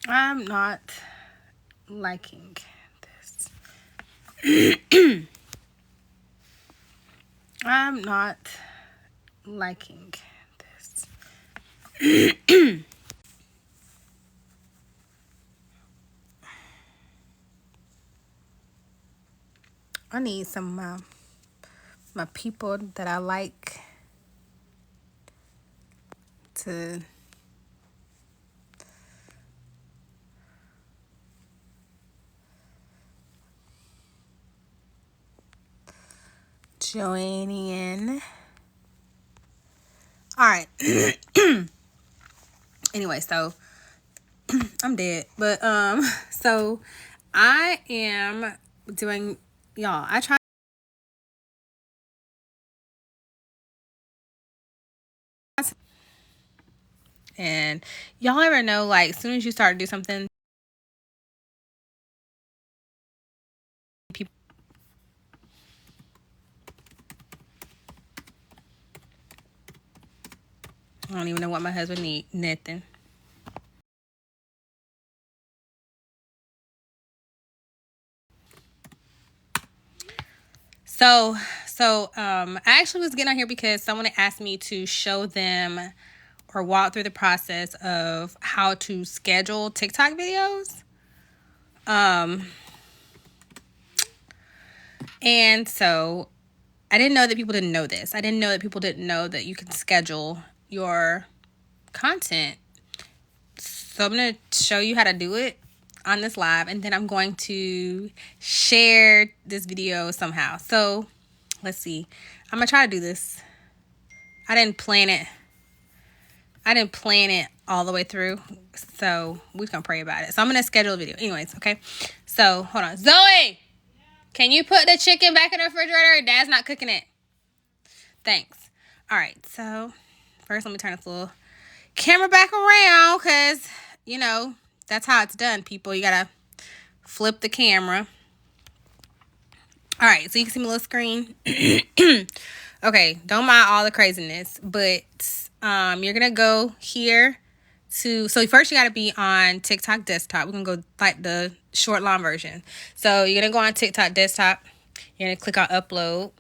I'm not liking this. I'm not liking this. I need some my people that I like to join in. All right. Anyway, so I'm dead. But so I am doing, y'all, I try, and y'all ever know, like, as soon as you start to do something, people, I don't even know what my husband need, nothing. So I actually was getting on here because someone asked me to show them or walk through the process of how to schedule TikTok videos. And so I didn't know that people didn't know this. I didn't know that people didn't know that you can schedule your content. So I'm going to show you how to do it on this live, and then I'm going to share this video somehow. So let's see. I'm going to try to do this. I didn't plan it all the way through, so we're going to pray about it. So I'm going to schedule a video. Anyways, okay? So, hold on. Zoe! Can you put the chicken back in the refrigerator? Dad's not cooking it. Thanks. All right, so first let me turn this little camera back around because, you know, that's how it's done, people. You got to flip the camera. All right, so you can see my little screen. Okay, don't mind all the craziness, but you're going to go here to, so first you got to be on TikTok desktop. We're going to go like the short long version. So you're going to go on TikTok desktop. You're going to click on upload.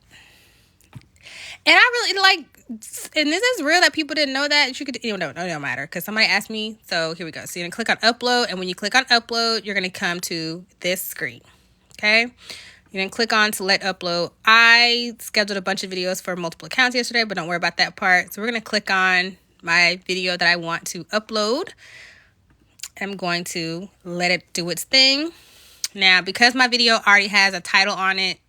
And I really like, and this is real that people didn't know that you could, no, it don't matter because somebody asked me. So here we go. So you're going to click on upload. And when you click on upload, you're going to come to this screen. Okay. You're going to click on select upload. I scheduled a bunch of videos for multiple accounts yesterday, but don't worry about that part. So we're going to click on my video that I want to upload. I'm going to let it do its thing. Now, because my video already has a title on it,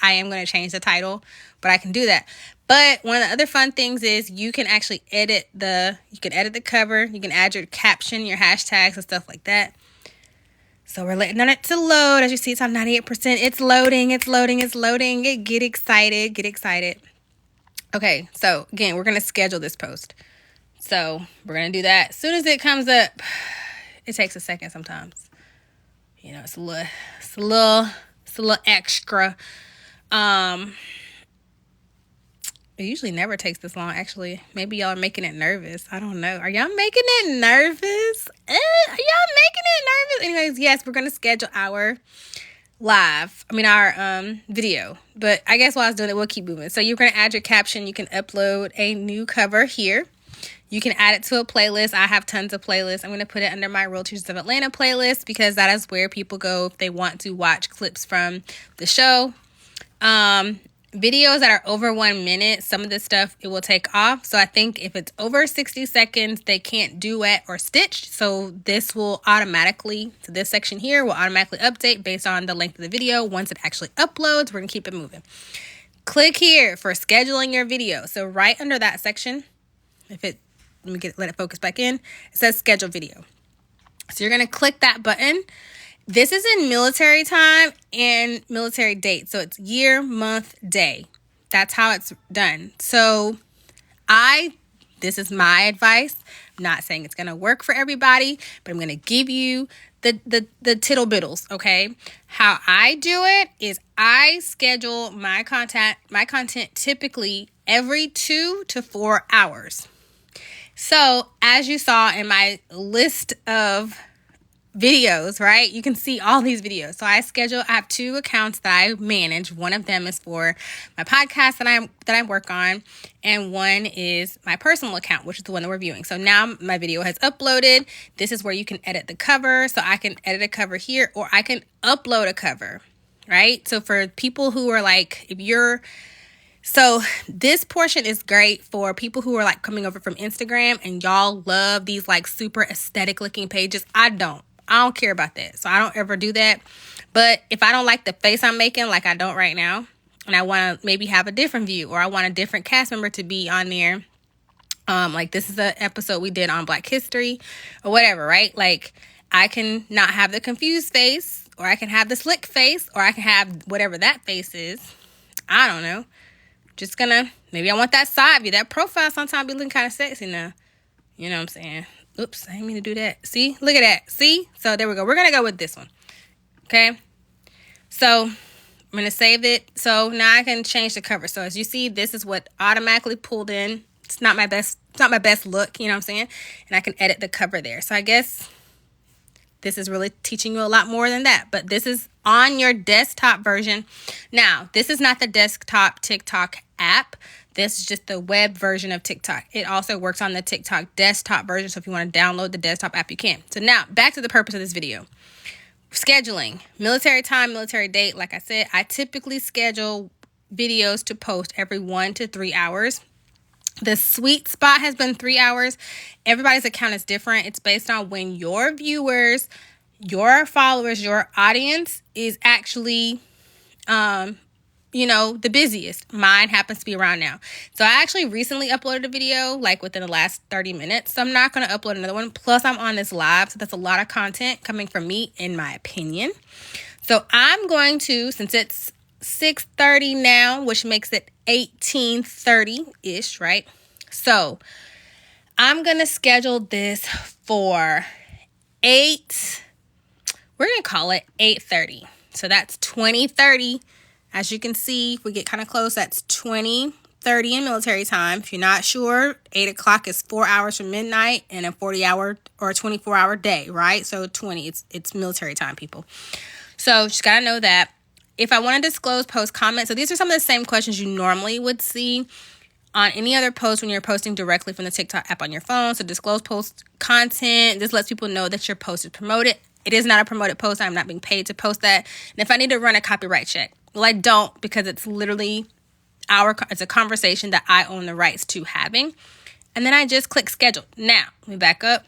I am going to change the title, but I can do that. But one of the other fun things is you can actually edit the cover. You can add your caption, your hashtags and stuff like that. So we're letting on it to load. As you see, it's on 98%. It's loading. Get excited. Okay, so again, we're going to schedule this post. So we're going to do that. As soon as it comes up, it takes a second sometimes. You know, it's a little extra. It usually never takes this long, actually. Maybe y'all are making it nervous. I don't know. Are y'all making it nervous? Are y'all making it nervous? Anyways, yes, we're going to schedule our video. But I guess while I was doing it, we'll keep moving. So you're going to add your caption. You can upload a new cover here. You can add it to a playlist. I have tons of playlists. I'm going to put it under my Real Teachers of Atlanta playlist because that is where people go if they want to watch clips from the show. Videos that are over 1 minute, some of this stuff it will take off. So I think if it's over 60 seconds, they can't duet or stitch. So this section here will automatically update based on the length of the video. Once it actually uploads, we're going to keep it moving. Click here for scheduling your video. So right under that section, let it focus back in. It says schedule video. So you're going to click that button. This is in military time and military date. So it's year, month, day. That's how it's done. So this is my advice. I'm not saying it's going to work for everybody, but I'm going to give you the tittle biddles, okay? How I do it is I schedule my content typically every 2 to 4 hours. So as you saw in my list of videos, right? You can see all these videos. So I have 2 accounts that I manage. One of them is for my podcast that I work on, and one is my personal account, which is the one that we're viewing. So now my video has uploaded. This is where you can edit the cover. So I can edit a cover here, or I can upload a cover, right? So for people who are like, so this portion is great for people who are like coming over from Instagram and y'all love these like super aesthetic looking pages. I don't care about that. So I don't ever do that. But if I don't like the face I'm making, like I don't right now, and I want to maybe have a different view, or I want a different cast member to be on there, like this is an episode we did on Black History or whatever, right? Like I can not have the confused face, or I can have the slick face, or I can have whatever that face is. I don't know. Just gonna, maybe I want that side view. That profile sometimes be looking kind of sexy now. You know what I'm saying? Oops, I didn't mean to do that. See? Look at that. See? So there we go. We're going to go with this one. Okay? So I'm going to save it. So now I can change the cover. So as you see, this is what automatically pulled in. It's not my best look, you know what I'm saying? And I can edit the cover there. So I guess this is really teaching you a lot more than that. But this is on your desktop version. Now, this is not the desktop TikTok app. This is just the web version of TikTok. It also works on the TikTok desktop version. So if you want to download the desktop app, you can. So now back to the purpose of this video. Scheduling. Military time, military date. Like I said, I typically schedule videos to post every 1 to 3 hours. The sweet spot has been 3 hours. Everybody's account is different. It's based on when your viewers, your followers, your audience is actually, the busiest. Mine happens to be around now. So I actually recently uploaded a video like within the last 30 minutes. So I'm not going to upload another one. Plus I'm on this live. So that's a lot of content coming from me, in my opinion. So I'm going to, since it's 6:30 now, which makes it 18:30-ish, right? So I'm going to schedule this for we're going to call it 8:30. So that's 20:30. As you can see, if we get kind of close, that's 20:30 in military time. If you're not sure, 8 o'clock is 4 hours from midnight and a 40-hour or a 24-hour day, right? So 20, it's military time, people. So just got to know that. If I want to disclose post comments, so these are some of the same questions you normally would see on any other post when you're posting directly from the TikTok app on your phone. So disclose post content. This lets people know that your post is promoted. It is not a promoted post. I'm not being paid to post that. And if I need to run a copyright check, well, I don't, because it's literally it's a conversation that I own the rights to having. And then I just click schedule. Now, let me back up.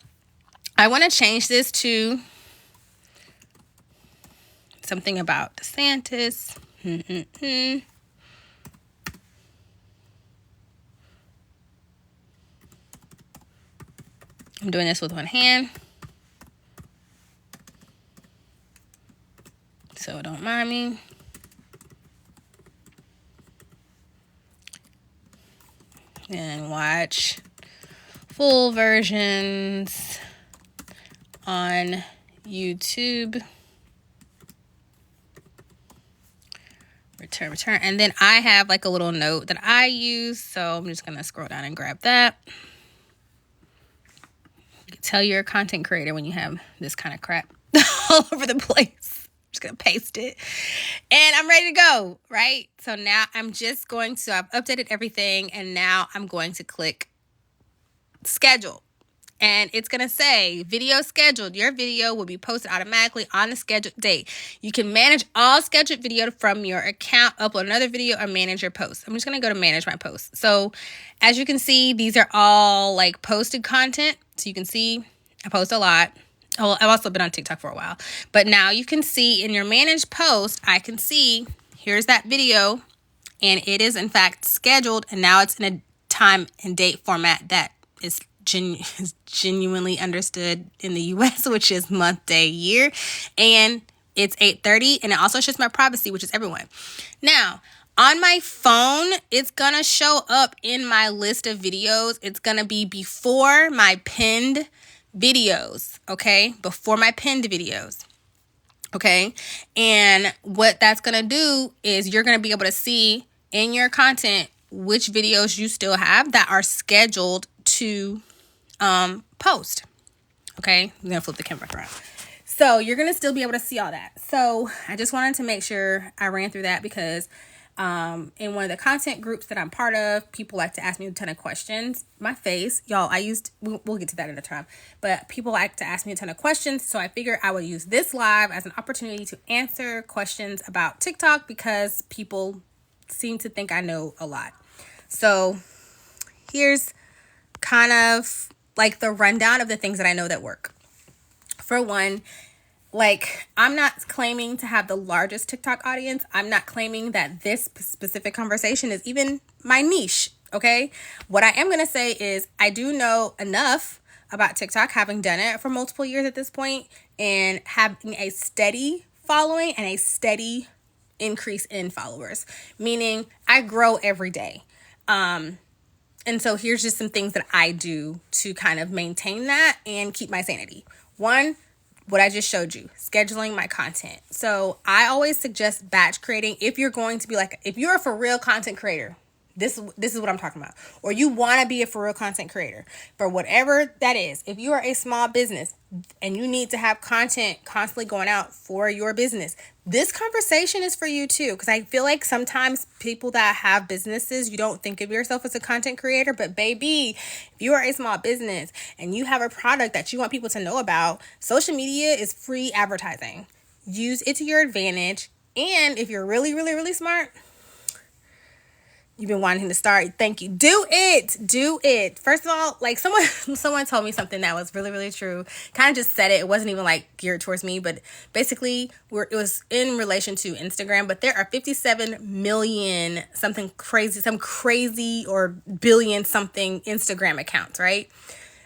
I want to change this to something about DeSantis. I'm doing this with one hand, so don't mind me. And watch full versions on YouTube. Return. And then I have like a little note that I use. So I'm just going to scroll down and grab that. You can tell you're a content creator when you have this kind of crap all over the place. I'm just going to paste it. And I'm ready to go, right? So now I've updated everything. And now I'm going to click schedule. And it's going to say video scheduled. Your video will be posted automatically on the scheduled date. You can manage all scheduled video from your account, upload another video, or manage your posts. I'm just going to go to manage my posts. So as you can see, these are all like posted content. So you can see I post a lot. Oh, I've also been on TikTok for a while. But now you can see in your managed post, I can see here's that video. And it is in fact scheduled. And now it's in a time and date format that is genuinely understood in the US, which is month, day, year, and it's 8:30, and it also shows my privacy, which is everyone. Now on my phone, it's gonna show up in my list of videos. It's gonna be before my pinned videos, okay? Before my pinned videos, okay? And what that's gonna do is you're gonna be able to see in your content which videos you still have that are scheduled to post. Okay, I'm gonna flip the camera around. So you're going to still be able to see all that. So I just wanted to make sure I ran through that because in one of the content groups that I'm part of, people like to ask me a ton of questions. My face, y'all, we'll get to that in a time, but people like to ask me a ton of questions. So I figured I would use this live as an opportunity to answer questions about TikTok because people seem to think I know a lot. So here's kind of like the rundown of the things that I know that work. For one, like, I'm not claiming to have the largest TikTok audience. I'm not claiming that this specific conversation is even my niche, okay? What I am going to say is I do know enough about TikTok, having done it for multiple years at this point, and having a steady following and a steady increase in followers, meaning I grow every day. And so here's just some things that I do to kind of maintain that and keep my sanity. One, what I just showed you, scheduling my content. So I always suggest batch creating if you're going to be like, if you're a for real content creator, this is what I'm talking about. Or you want to be a for real content creator for whatever that is. If you are a small business and you need to have content constantly going out for your business, this conversation is for you too. Because I feel like sometimes people that have businesses, you don't think of yourself as a content creator, but baby, if you are a small business and you have a product that you want people to know about, social media is free advertising. Use it to your advantage. And if you're really, really, really smart, you've been wanting to start, thank you. Do it. First of all, like someone told me something that was really, really true. Kind of just said it. It wasn't even like geared towards me, but basically it was in relation to Instagram. But there are 57 million something crazy, some crazy or billion something Instagram accounts, right?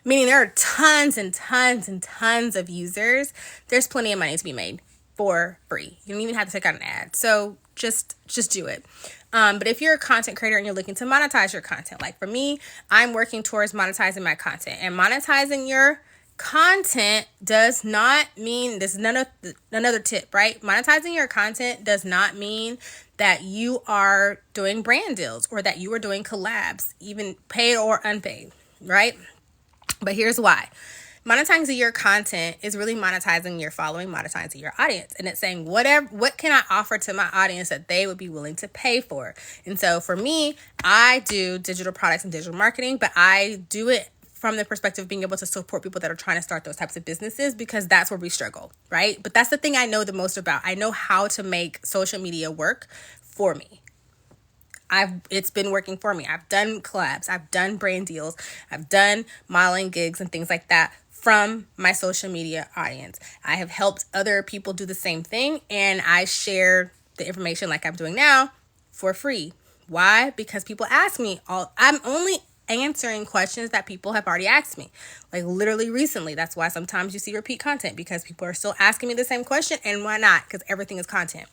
Meaning there are tons and tons and tons of users. There's plenty of money to be made for free. You don't even have to take out an ad. So just do it. But if you're a content creator and you're looking to monetize your content, like for me, I'm working towards monetizing my content. And monetizing your content does not mean, this is another tip, right? Monetizing your content does not mean that you are doing brand deals or that you are doing collabs, even paid or unpaid, right? But here's why. Monetizing your content is really monetizing your following, monetizing your audience. And it's saying, what can I offer to my audience that they would be willing to pay for? And so for me, I do digital products and digital marketing, but I do it from the perspective of being able to support people that are trying to start those types of businesses, because that's where we struggle, right? But that's the thing I know the most about. I know how to make social media work for me. It's been working for me. I've done collabs, I've done brand deals, I've done modeling gigs and things like that from my social media audience. I have helped other people do the same thing, and I share the information like I'm doing now for free. Why? Because people ask me I'm only answering questions that people have already asked me, like literally recently. That's why sometimes you see repeat content, because people are still asking me the same question. And why not? Because everything is content.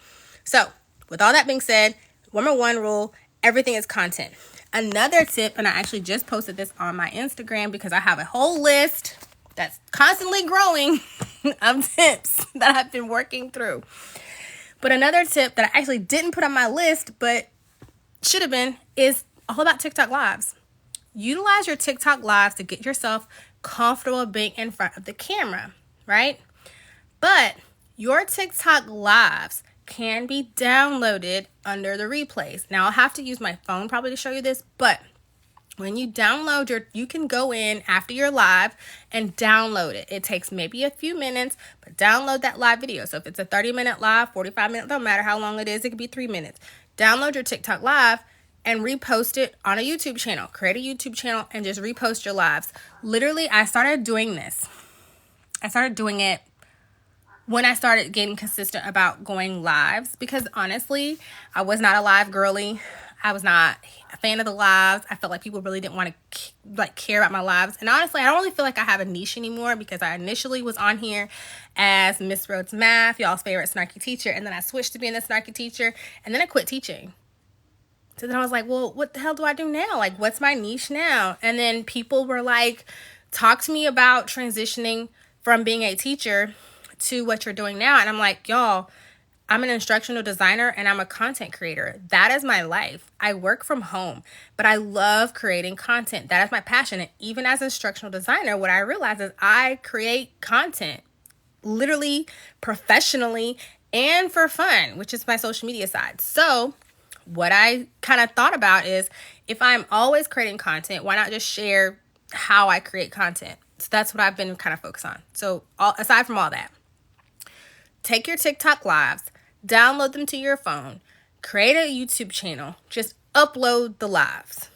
So with all that being said, number one rule, everything is content. Another tip, and I actually just posted this on my Instagram because I have a whole list that's constantly growing of tips that I've been working through. But another tip that I actually didn't put on my list, but should have been, is all about TikTok lives. Utilize your TikTok lives to get yourself comfortable being in front of the camera, right? But your TikTok lives can be downloaded under the replays. Now I'll have to use my phone probably to show you this, but when you download you can go in after your live and download it. It takes maybe a few minutes, but download that live video. So if it's a 30-minute live, 45 minutes, don't matter how long it is, it could be 3 minutes. Download your TikTok live and repost it on a YouTube channel. Create a YouTube channel and just repost your lives. Literally, I started doing this. I started doing it when I started getting consistent about going lives, because honestly, I was not a live girly. I was not a fan of the lives. I felt like people really didn't want to care about my lives. And honestly, I don't really feel like I have a niche anymore, because I initially was on here as Miss Rhodes Math, y'all's favorite snarky teacher. And then I switched to being a snarky teacher, and then I quit teaching. So then I was like, well, what the hell do I do now? Like, what's my niche now? And then people were like, talk to me about transitioning from being a teacher to what you're doing now. And I'm like, y'all, I'm an instructional designer and I'm a content creator. That is my life. I work from home, but I love creating content. That is my passion. And even as an instructional designer, what I realize is I create content literally professionally and for fun, which is my social media side. So what I kind of thought about is, if I'm always creating content, why not just share how I create content? So that's what I've been kind of focused on. So aside from all that, take your TikTok lives, download them to your phone, create a YouTube channel, just upload the lives.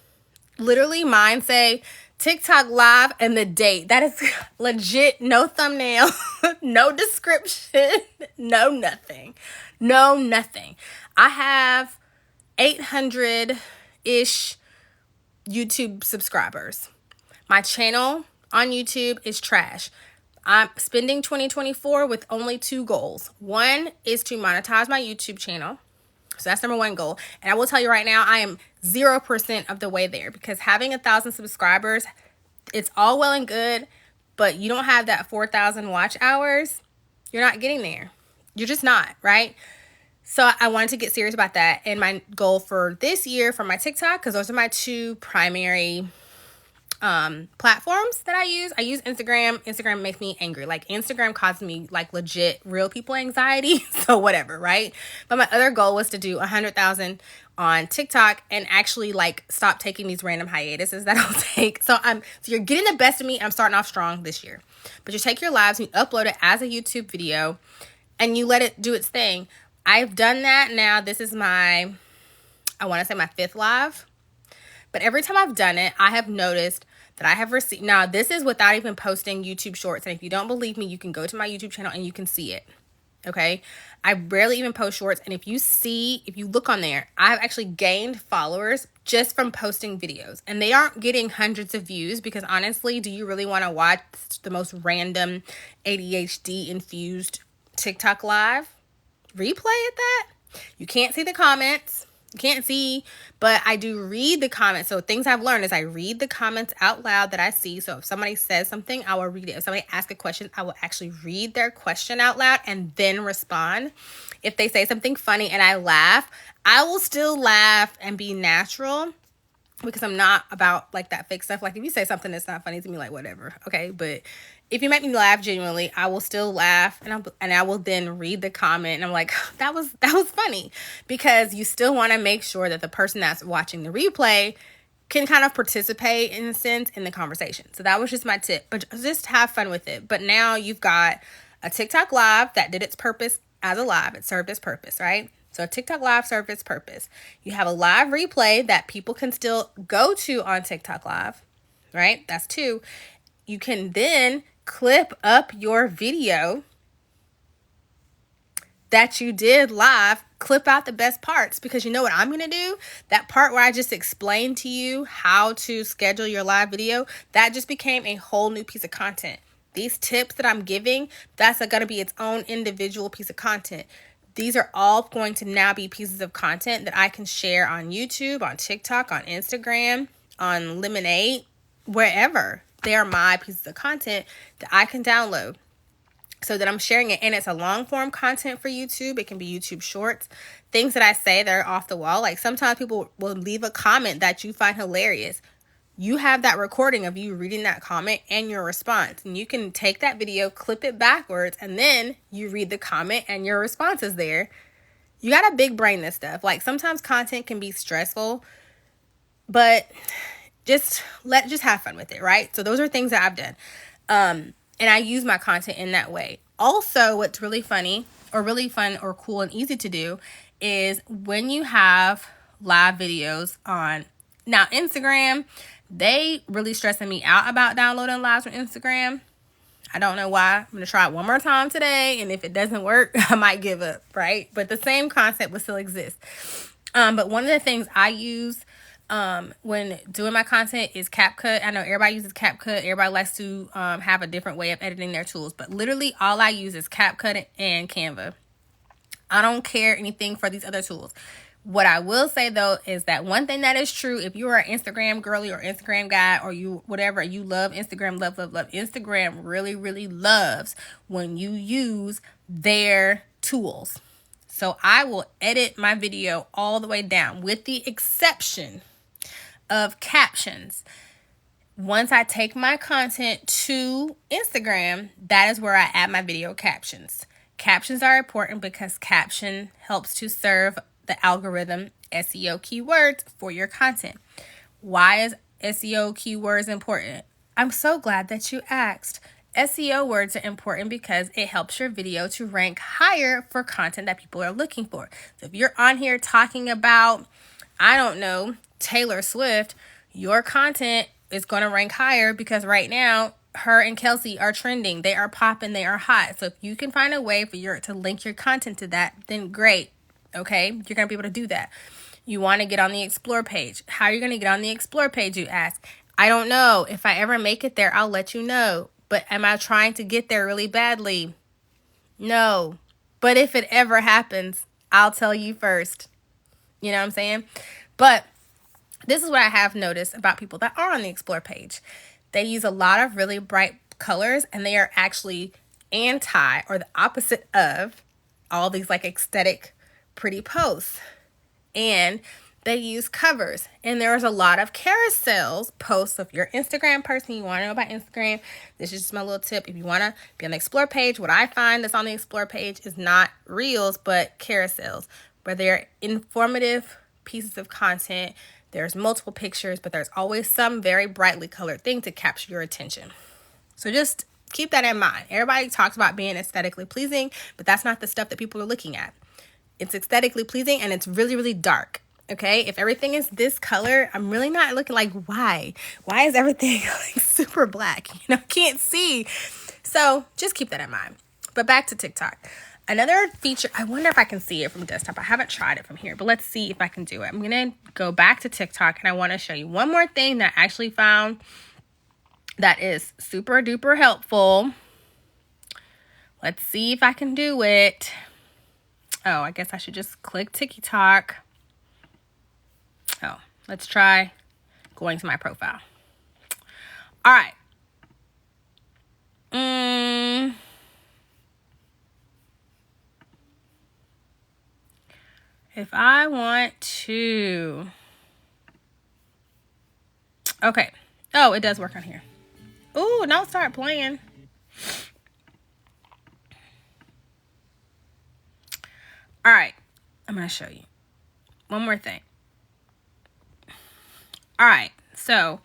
Literally, mine say TikTok live and the date. That is legit. No thumbnail, no description, no nothing. I have 800-ish YouTube subscribers. My channel on YouTube is trash. I'm spending 2024 with only 2 goals. One is to monetize my YouTube channel. So that's number 1 goal. And I will tell you right now, I am 0% of the way there, because having 1,000 subscribers, it's all well and good, but you don't have that 4,000 watch hours. You're not getting there. You're just not, right? So I wanted to get serious about that. And my goal for this year for my TikTok, because those are my 2 primary platforms that I use Instagram. Instagram makes me angry. Like, Instagram causes me like legit real people anxiety. So whatever, right? But my other goal was to do 100,000 on TikTok and actually like stop taking these random hiatuses that I'll take. So you're getting the best of me. I'm starting off strong this year. But you take your lives and you upload it as a YouTube video and you let it do its thing. I've done that now. This is my 5th live. But every time I've done it, I have noticed that I have received, now this is without even posting YouTube shorts. And if you don't believe me, you can go to my YouTube channel and you can see it. Okay. I rarely even post shorts. And if you look on there, I've actually gained followers just from posting videos, and they aren't getting hundreds of views, because honestly, do you really want to watch the most random ADHD infused TikTok live replay at that? You can't see the comments. You can't see, but I do read the comments. So things I've learned is I read the comments out loud that I see. So if somebody says something, I will read it. If somebody asks a question, I will actually read their question out loud and then respond. If they say something funny and I laugh, I will still laugh and be natural, because I'm not about like that fake stuff. Like, if you say something that's not funny to me, like, whatever. Okay. But if you make me laugh genuinely, I will still laugh, and I will then read the comment, and I'm like, that was funny, because you still want to make sure that the person that's watching the replay can kind of participate in a sense in the conversation. So that was just my tip, but just have fun with it. But now you've got a TikTok live that did its purpose as a live. It served its purpose, right? So a TikTok live served its purpose. You have a live replay that people can still go to on TikTok live, right? That's 2. You can then clip up your video that you did live, clip out the best parts, because you know what I'm going to do? That part where I just explained to you how to schedule your live video, that just became a whole new piece of content. These tips that I'm giving, that's going to be its own individual piece of content. These are all going to now be pieces of content that I can share on YouTube, on TikTok, on Instagram, on Lemonade, wherever. They are my pieces of content that I can download so that I'm sharing it. And it's a long form content for YouTube. It can be YouTube shorts, things that I say that are off the wall. Like, sometimes people will leave a comment that you find hilarious. You have that recording of you reading that comment and your response. And you can take that video, clip it backwards, and then you read the comment and your response is there. You got to big brain this stuff. Like, sometimes content can be stressful, but just have fun with it, right? So those are things that I've done. And I use my content in that way. Also, what's really funny or really fun or cool and easy to do is when you have live videos on, now Instagram, they really stressing me out about downloading lives on Instagram. I don't know why. I'm going to try it one more time today. And if it doesn't work, I might give up, right? But the same concept will still exist. But one of the things I use when doing my content is CapCut. I know everybody uses CapCut. Everybody likes to have a different way of editing their tools. But literally all I use is CapCut and Canva. I don't care anything for these other tools. What I will say, though, is that one thing that is true, if you are an Instagram girly or Instagram guy or you whatever, you love Instagram, love. Instagram really, really loves when you use their tools. So I will edit my video all the way down with the exception of captions. once I take my content to Instagram, that is where I add my video captions. Captions are important because caption helps to serve the algorithm SEO keywords for your content. Why is SEO keywords important? I'm so glad that you asked. SEO words are important because it helps your video to rank higher for content that people are looking for. So if you're on here talking about, I don't know, Taylor Swift, your content is going to rank higher because right now her and Kelsey are trending. They are popping. They are hot. So if you can find a way for to link your content to that, then great. Okay, you're going to be able to do that. You want to get on the Explore page. How are you going to get on the Explore page, you ask? I don't know. If I ever make it there, I'll let you know. But am I trying to get there really badly? No. But if it ever happens, I'll tell you first. You know what I'm saying? But this is what I have noticed about people that are on the Explore page. They use a lot of really bright colors, and they are actually anti or the opposite of all these like aesthetic pretty posts. And they use covers. And there's a lot of carousels posts. So if you're an Instagram person, you want to know about Instagram, this is just my little tip. If you want to be on the Explore page, what I find that's on the Explore page is not reels, but carousels, where they're informative pieces of content. There's multiple pictures, but there's always some very brightly colored thing to capture your attention. So just keep that in mind. Everybody talks about being aesthetically pleasing, but that's not the stuff that people are looking at. It's aesthetically pleasing and it's really, really dark. Okay, if everything is this color, I'm really not looking like, why? Why is everything like super black? You know, can't see. So just keep that in mind. But back to TikTok. Another feature, I wonder if I can see it from desktop. I haven't tried it from here, but let's see if I can do it. I'm going to go back to TikTok and I want to show you one more thing that I actually found that is super duper helpful. Let's see if I can do it. Oh, I guess I should just click TikTok. Oh, let's try going to my profile. All right. If I want to... Okay. Oh, it does work on here. Ooh, now start playing. All right. I'm going to show you one more thing. All right. So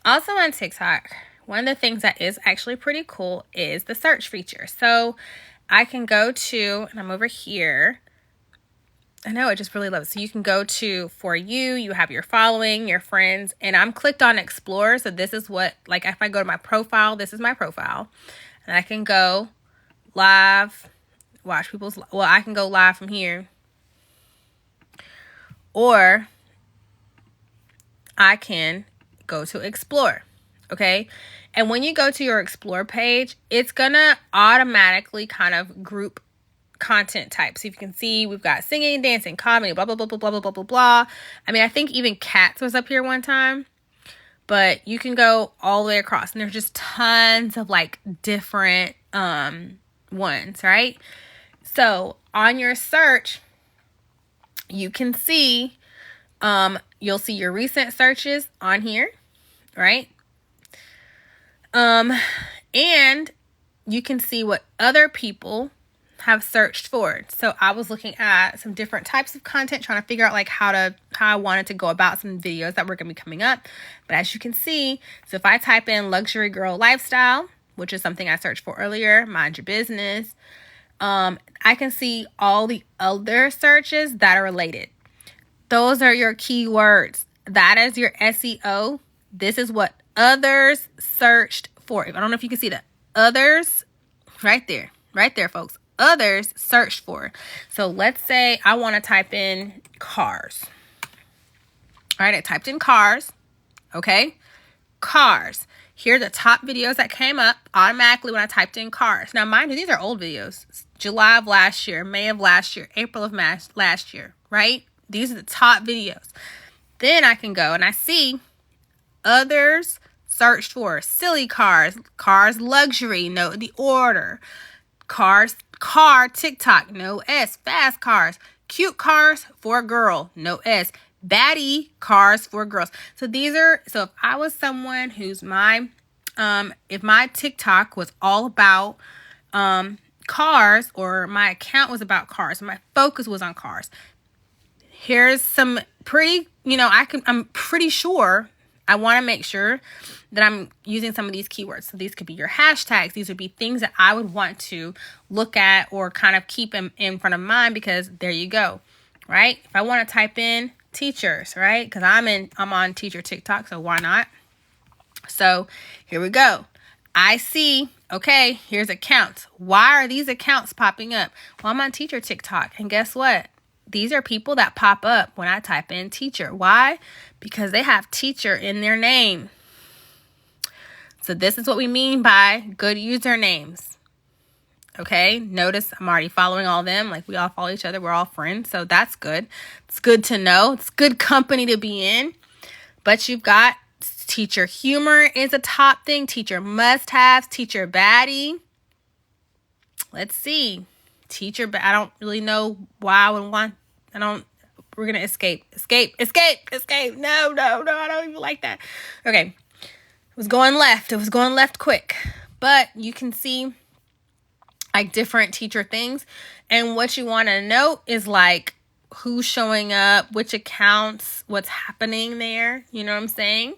also on TikTok, one of the things that is actually pretty cool is the search feature. So I can go to, and I'm over here. I know, I just really love it. So you can go to For You, you have your following, your friends, and I'm clicked on Explore. So this is what, like if I go to my profile, this is my profile. And I can go live, watch people's, well, I can go live from here. Or I can go to Explore, okay? And when you go to your Explore page, it's gonna automatically kind of group content types. So you can see we've got singing, dancing, comedy, blah, blah, blah, blah, blah, blah, blah, blah, blah. I mean, I think even cats was up here one time, but you can go all the way across and there's just tons of like different ones, right? So on your search, you can see, you'll see your recent searches on here, right? And you can see what other people have searched for. So I was looking at some different types of content, trying to figure out like how I wanted to go about some videos that were going to be coming up. But as you can see, so if I type in luxury girl lifestyle, which is something I searched for earlier, mind your business, I can see all the other searches that are related. Those are your keywords. That is your SEO. This is what others searched for. I don't know if you can see that. Others, right there, folks. Others searched for. So let's say I want to type in cars. All right, I typed in cars. Okay, cars. Here are the top videos that came up automatically when I typed in cars. Now, mind you, these are old videos. July of last year, May of last year, April of last year, right? These are the top videos. Then I can go and I see others searched for silly cars, cars luxury, note the order, cars, car TikTok, no S, fast cars, cute cars for a girl, no S, baddie cars for girls. So if I was someone who's if my TikTok was all about cars, or my account was about cars, and my focus was on cars, here's some pretty, I'm pretty sure I want to make sure that I'm using some of these keywords. So these could be your hashtags. These would be things that I would want to look at or kind of keep in front of mind, because there you go, right? If I want to type in teachers, right? Because I'm on teacher TikTok, so why not? So here we go. I see, okay, here's accounts. Why are these accounts popping up? Well, I'm on teacher TikTok, and guess what? These are people that pop up when I type in teacher. Why? Because they have teacher in their name. So this is what we mean by good usernames. Okay, notice I'm already following all of them. Like, we all follow each other. We're all friends. So that's good. It's good to know. It's good company to be in. But you've got teacher humor is a top thing. Teacher must-haves. Teacher baddie. Let's see. Teacher, but I don't really know why I would want. We're going to escape. No, I don't even like that. Okay. It was going left quick. But you can see like different teacher things. And what you want to note is like who's showing up, which accounts, what's happening there. You know what I'm saying?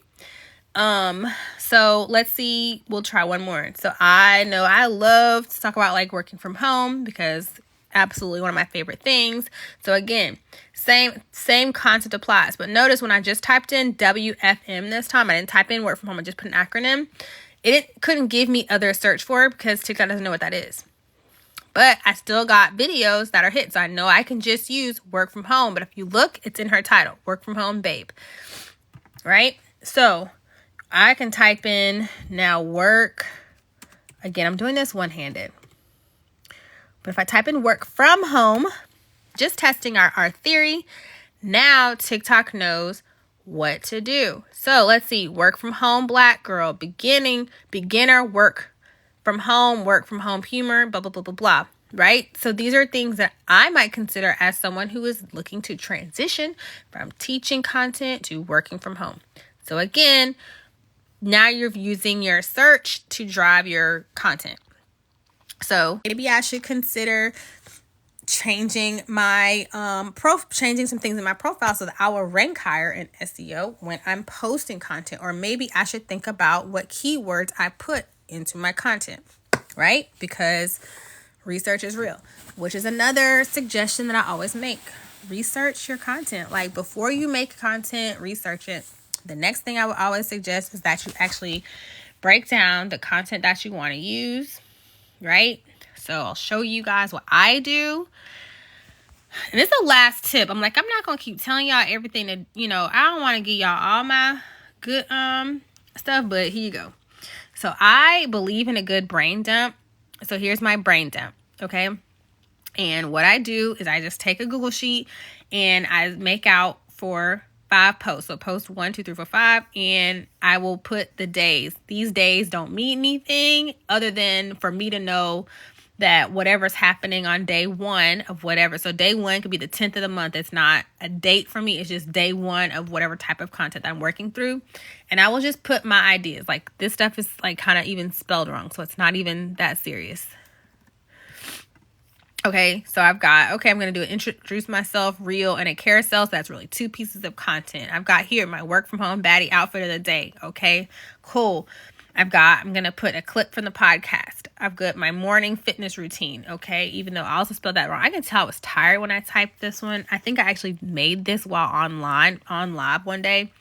So let's see. We'll try one more. So I know I love to talk about like working from home, because absolutely one of my favorite things. So again, same concept applies. But notice when I just typed in WFM this time, I didn't type in work from home. I just put an acronym. It couldn't give me other search for, because TikTok doesn't know what that is. But I still got videos that are hits. So I know I can just use work from home. But if you look, it's in her title, work from home babe. Right? So I can type in now work. Again, I'm doing this one-handed. But if I type in work from home, just testing our theory, now TikTok knows what to do. So let's see, work from home black girl, beginner, work from home humor, blah, blah, blah, blah, blah, right? So these are things that I might consider as someone who is looking to transition from teaching content to working from home. So again, now you're using your search to drive your content. So maybe I should consider changing my changing some things in my profile so that I will rank higher in SEO when I'm posting content. Or maybe I should think about what keywords I put into my content, right? Because research is real, which is another suggestion that I always make. Research your content. Like, before you make content, research it. The next thing I would always suggest is that you actually break down the content that you want to use, right? So I'll show you guys what I do. And it's the last tip. I'm not going to keep telling y'all everything that, I don't want to give y'all all my good stuff, but here you go. So I believe in a good brain dump. So here's my brain dump, okay? And what I do is I just take a Google sheet and I make out for 5 posts. So post 1, 2, 3, 4, 5, and I will put the days. These days don't mean anything other than for me to know that whatever's happening on day 1 of whatever. So day 1 could be the 10th of the month. It's not a date for me. It's just day 1 of whatever type of content I'm working through. And I will just put my ideas. Like, this stuff is like kind of even spelled wrong, so it's not even that serious. Okay, so I'm going to do an introduce myself, reel, and a carousel. So that's really 2 pieces of content. I've got here my work from home baddie outfit of the day. Okay, cool. I'm going to put a clip from the podcast. I've got my morning fitness routine. Okay, even though I also spelled that wrong. I can tell I was tired when I typed this one. I think I actually made this while on live one day.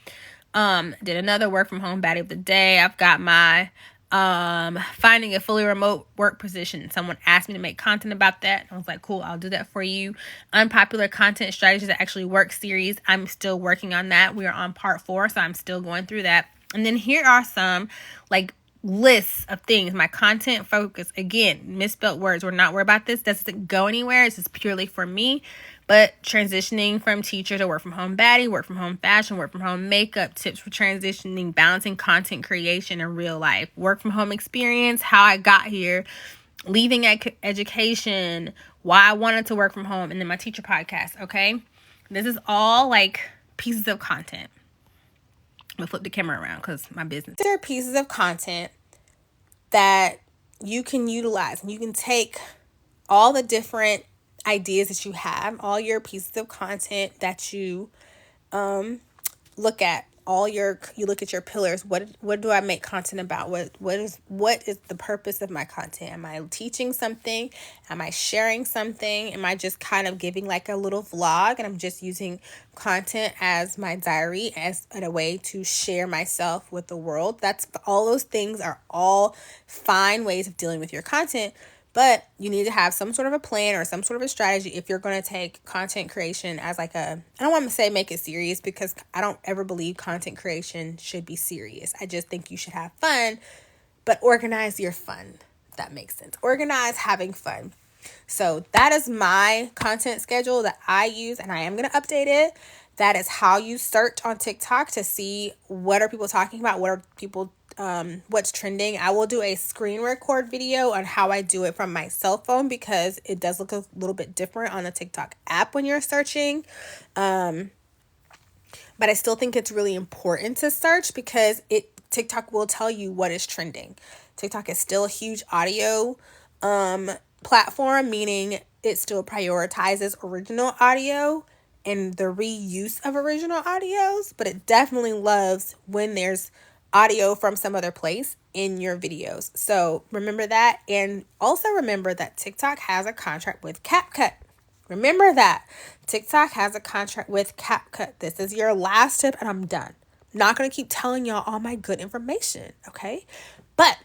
Did another work from home baddie of the day. I've got my finding a fully remote work position. Someone asked me to make content about that. I was like, cool, I'll do that for you. Unpopular content strategies that actually work series. I'm still working on that. We are on part 4, so I'm still going through that. And then here are some like lists of things. My content focus, again, misspelled words. We're not worried about this. Doesn't go anywhere. It's just purely for me. But transitioning from teacher to work from home baddie, work from home fashion, work from home makeup, tips for transitioning, balancing content creation in real life, work from home experience, how I got here, leaving education, why I wanted to work from home, and then my teacher podcast, okay? This is all like pieces of content. I'm gonna flip the camera around because my business. There are pieces of content that you can utilize, and you can take all the different ideas that you have, all your pieces of content that you look at, you look at your pillars. What do I make content about? What is the purpose of my content? Am I teaching something? Am I sharing something? Am I just kind of giving like a little vlog, and I'm just using content as my diary, as a way to share myself with the world? That's all. Those things are all fine ways of dealing with your content. But you need to have some sort of a plan or some sort of a strategy if you're going to take content creation as like I don't want to say make it serious, because I don't ever believe content creation should be serious. I just think you should have fun, but organize your fun, if that makes sense. Organize having fun. So that is my content schedule that I use, and I am going to update it. That is how you search on TikTok to see what are people talking about, what's trending. I will do a screen record video on how I do it from my cell phone, because it does look a little bit different on the TikTok app when you're searching. But I still think it's really important to search, because TikTok will tell you what is trending. TikTok is still a huge audio platform, meaning it still prioritizes original audio and the reuse of original audios, but it definitely loves when there's audio from some other place in your videos. So remember that. And also remember that TikTok has a contract with CapCut. Remember that TikTok has a contract with CapCut. This is your last tip, and I'm done. I'm not going to keep telling y'all all my good information, okay? But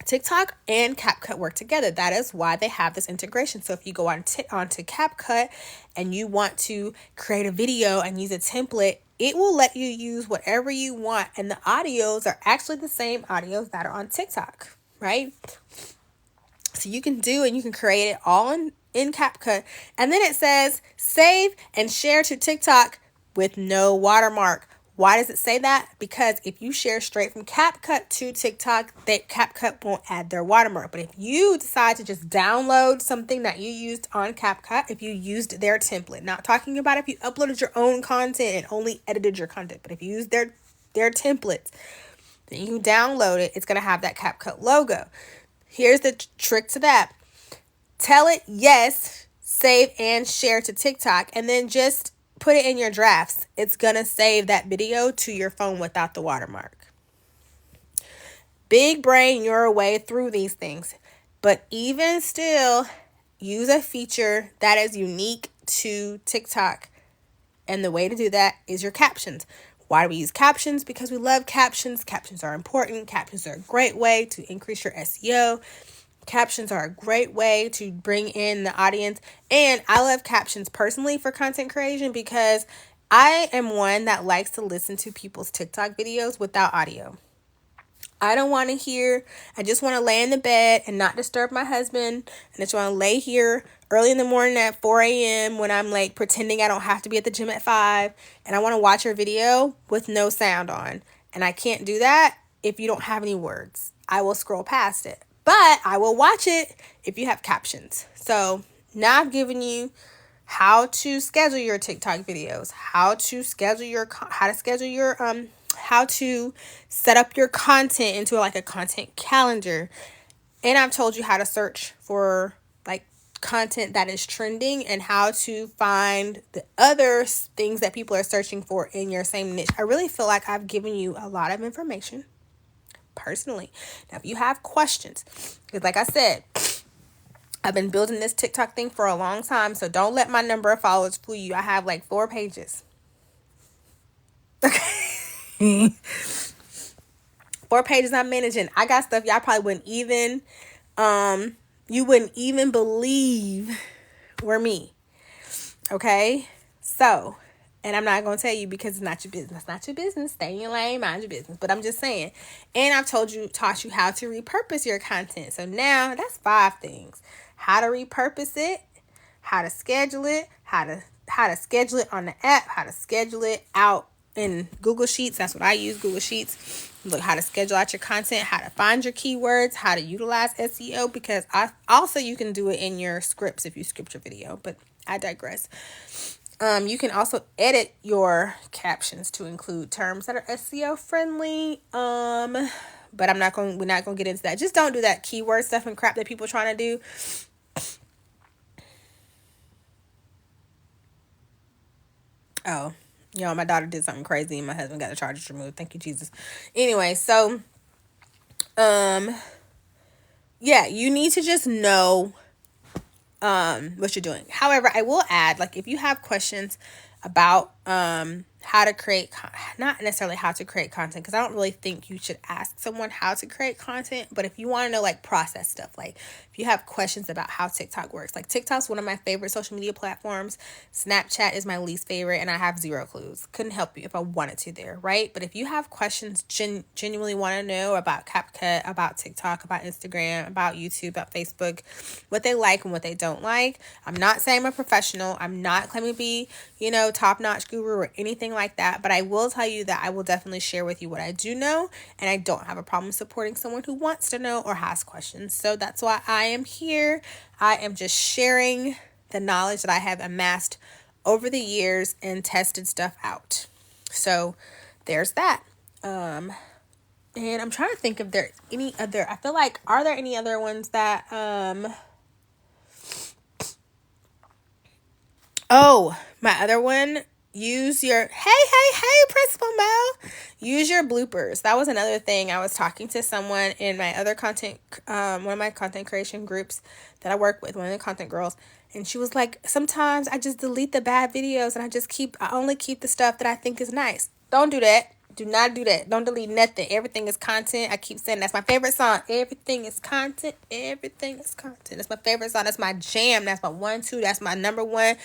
TikTok and CapCut work together. That is why they have this integration. So if you go onto CapCut and you want to create a video and use a template, it will let you use whatever you want. And the audios are actually the same audios that are on TikTok, right? So you can create it all in CapCut. And then it says save and share to TikTok with no watermark. Why does it say that? Because if you share straight from CapCut to TikTok, CapCut won't add their watermark. But if you decide to just download something that you used on CapCut, if you used their template, not talking about if you uploaded your own content and only edited your content, but if you used their templates, then you download it, it's going to have that CapCut logo. Here's the trick to that. Tell it yes, save and share to TikTok, and then just put it in your drafts. It's going to save that video to your phone without the watermark. Big brain your way through these things. But even still, use a feature that is unique to TikTok. And the way to do that is your captions. Why do we use captions? Because we love captions. Captions are important. Captions are a great way to increase your SEO. Captions are a great way to bring in the audience. And I love captions personally for content creation, because I am one that likes to listen to people's TikTok videos without audio. I don't want to hear. I just want to lay in the bed and not disturb my husband. And I just want to lay here early in the morning at 4 a.m. when I'm like pretending I don't have to be at the gym at 5. And I want to watch your video with no sound on. And I can't do that if you don't have any words. I will scroll past it. But I will watch it if you have captions. So now I've given you how to schedule your TikTok videos, how to set up your content into like a content calendar. And I've told you how to search for like content that is trending and how to find the other things that people are searching for in your same niche. I really feel like I've given you a lot of information. Personally. Now, if you have questions, because like I said, I've been building this TikTok thing for a long time, so don't let my number of followers fool you. I have like 4 pages. Okay. 4 pages I'm managing. I got stuff y'all probably wouldn't even believe were me. Okay? So, and I'm not going to tell you because it's not your business. It's not your business. Stay in your lane, mind your business. But I'm just saying. And I've taught you how to repurpose your content. So now that's 5 things. How to repurpose it, how to schedule it, how to schedule it on the app, how to schedule it out in Google Sheets. That's what I use, Google Sheets. Look, how to schedule out your content, how to find your keywords, how to utilize SEO, because you can do it in your scripts if you script your video, but I digress. You can also edit your captions to include terms that are SEO friendly. But we're not gonna get into that. Just don't do that keyword stuff and crap that people are trying to do. Oh, my daughter did something crazy and my husband got the charges removed. Thank you, Jesus. Anyway, so yeah, you need to just know what you're doing. However, I will add, like, if you have questions about how to create not necessarily how to create content, because I don't really think you should ask someone how to create content, but if you want to know, like, process stuff, like if you have questions about how TikTok works, like, TikTok's one of my favorite social media platforms. Snapchat is my least favorite, and I have zero clues. Couldn't help you if I wanted to there, right? But if you have questions, genuinely want to know about CapCut, about TikTok, about Instagram, about YouTube, about Facebook, what they like and what they don't like. I'm not saying I'm a professional. I'm not claiming to be, top-notch guru or anything like that, but I will tell you that I will definitely share with you what I do know, and I don't have a problem supporting someone who wants to know or has questions. So that's why I am here. I am just sharing the knowledge that I have amassed over the years and tested stuff out. So there's that. And I'm trying to think if there any other, I feel like, are there any other ones that oh, my other one, use your, hey, Principal Mel, use your bloopers. That was another thing. I was talking to someone in my other content, one of my content creation groups that I work with, one of the content girls, and she was like, sometimes I just delete the bad videos and I only keep the stuff that I think is nice. Don't do that. Do not do that. Don't delete nothing. Everything is content. I keep saying that's my favorite song. Everything is content. Everything is content. That's my favorite song. That's my jam. That's my 1-2. That's my number one.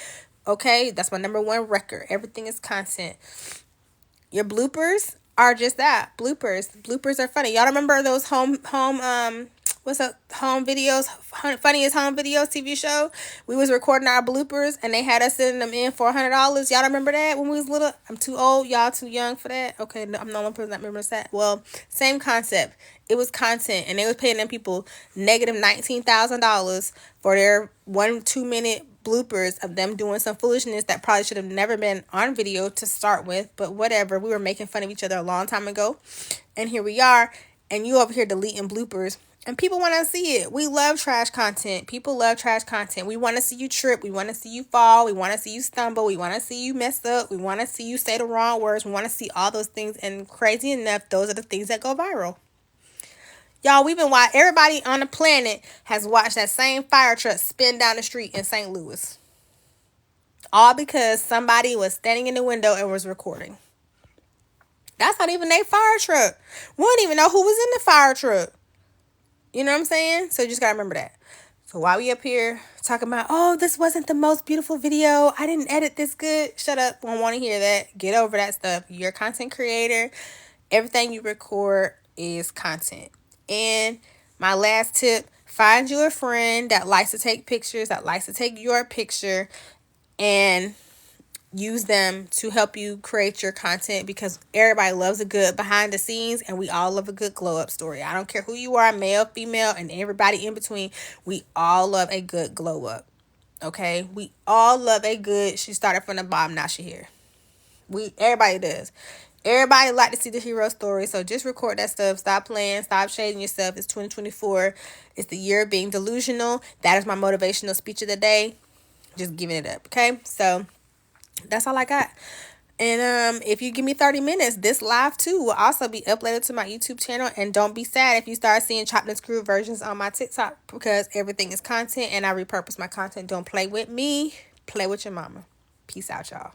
Okay, that's my number one record. Everything is content. Your bloopers are just that. Bloopers are funny. Y'all remember those home what's up, home videos, funniest home videos TV show? We was recording our bloopers and they had us sending them in for $100. Y'all remember that when we was little? I'm too old. Y'all too young for that. Okay, no, I'm the only person that remembers that. Well, same concept. It was content, and they was paying them people negative $19,000 for their 1-2 minute bloopers of them doing some foolishness that probably should have never been on video to start with, but whatever. We were making fun of each other a long time ago, and here we are, and you over here deleting bloopers, and people want to see it. We love trash content. People love trash content. We want to see you trip. We want to see you fall. We want to see you stumble. We want to see you mess up. We want to see you say the wrong words. We want to see all those things, and crazy enough, those are the things that go viral. Y'all, we've been watching, everybody on the planet has watched that same fire truck spin down the street in St. Louis. All because somebody was standing in the window and was recording. That's not even their fire truck. We don't even know who was in the fire truck. You know what I'm saying? So you just got to remember that. So while we up here talking about, oh, this wasn't the most beautiful video, I didn't edit this good. Shut up. Won't want to hear that. Get over that stuff. You're a content creator. Everything you record is content. And my last tip, find you a friend that likes to take pictures, that likes to take your picture, and use them to help you create your content, because everybody loves a good behind the scenes, and we all love a good glow up story. I don't care who you are, male, female, and everybody in between. We all love a good glow up. Okay? We all love a good, she started from the bottom, now she here. Everybody does. Everybody like to see the hero story, so just record that stuff. Stop playing. Stop shading yourself. It's 2024. It's the year of being delusional. That is my motivational speech of the day. Just giving it up, okay? So that's all I got. And if you give me 30 minutes, this live too will also be uploaded to my YouTube channel. And don't be sad if you start seeing chopped and screwed versions on my TikTok, because everything is content and I repurpose my content. Don't play with me. Play with your mama. Peace out, y'all.